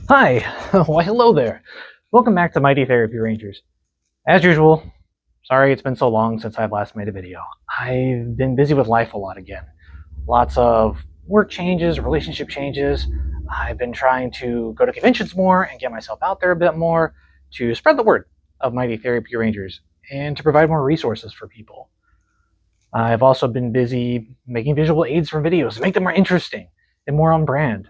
Hi! Why hello there! Welcome back to Mighty Therapy Rangers. As usual, sorry it's been so long since I've last made a video. I've been busy with life a lot again. Lots of work changes, relationship changes. I've been trying to go to conventions more and get myself out there a bit more to spread the word of Mighty Therapy Rangers and to provide more resources for people. I've also been busy making visual aids for videos to make them more interesting and more on brand.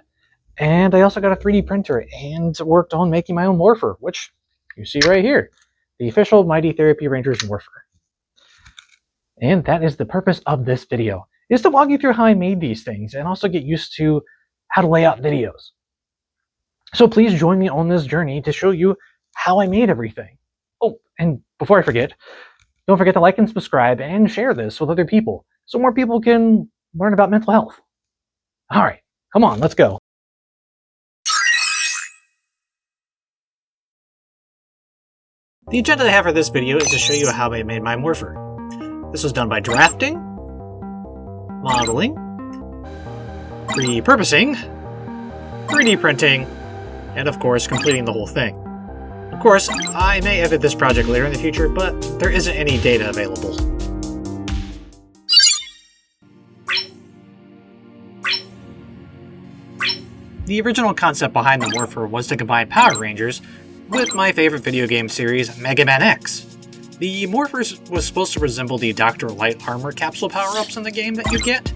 And I also got a 3D printer and worked on making my own Morpher, which you see right here, the official Mighty Therapy Rangers Morpher. And that is the purpose of this video, is to walk you through how I made these things and also get used to how to lay out videos. So please join me on this journey to show you how I made everything. Oh, and before I forget, don't forget to like and subscribe and share this with other people so more people can learn about mental health. All right, come on, let's go. The agenda I have for this video is to show you how I made my Morpher. This was done by drafting, modeling, repurposing, 3D printing, and of course completing the whole thing. Of course, I may edit this project later in the future, but there isn't any data available. The original concept behind the Morpher was to combine Power Rangers with my favorite video game series, Mega Man X. The Morpher was supposed to resemble the Dr. Light armor capsule power-ups in the game that you get,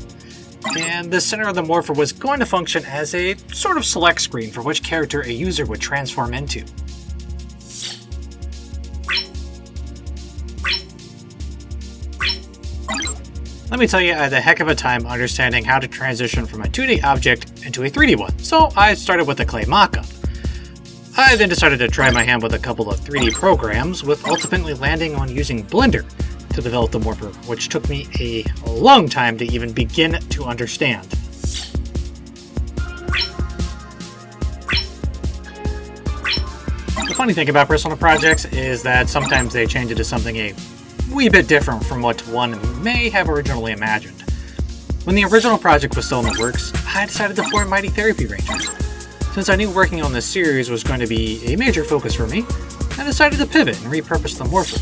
and the center of the Morpher was going to function as a sort of select screen for which character a user would transform into. Let me tell you, I had a heck of a time understanding how to transition from a 2D object into a 3D one, so I started with a clay mockup. I then decided to try my hand with a couple of 3D programs, with ultimately landing on using Blender to develop the Morpher, which took me a long time to even begin to understand. The funny thing about personal projects is that sometimes they change into something a wee bit different from what one may have originally imagined. When the original project was still in the works, I decided to form Mighty Therapy Rangers. Since I knew working on this series was going to be a major focus for me, I decided to pivot and repurpose the Morpher.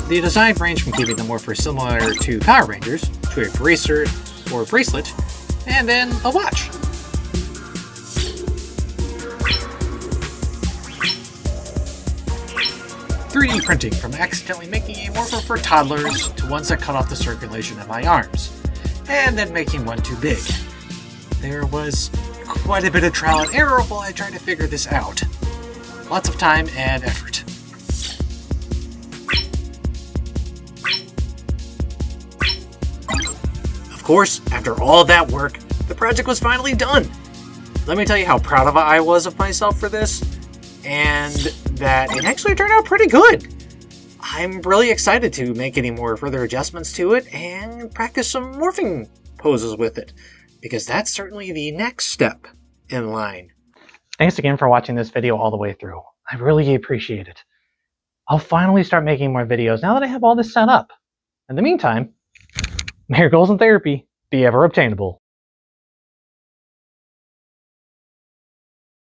The design ranged from keeping the Morpher similar to Power Rangers, to a bracer or bracelet, and then a watch. "3D printing, from accidentally making a Morpher for toddlers to ones that cut off the circulation in my arms, and then making one too big. There was quite a bit of trial and error while I tried to figure this out. Lots of time and effort. Of course, after all that work, the project was finally done. Let me tell you how proud I was of myself for this, and that it actually turned out pretty good. I'm really excited to make any more further adjustments to it and practice some morphing poses with it, because that's certainly the next step in line. Thanks again for watching this video all the way through. I really appreciate it. I'll finally start making more videos now that I have all this set up. In the meantime, may your goals in therapy be ever obtainable.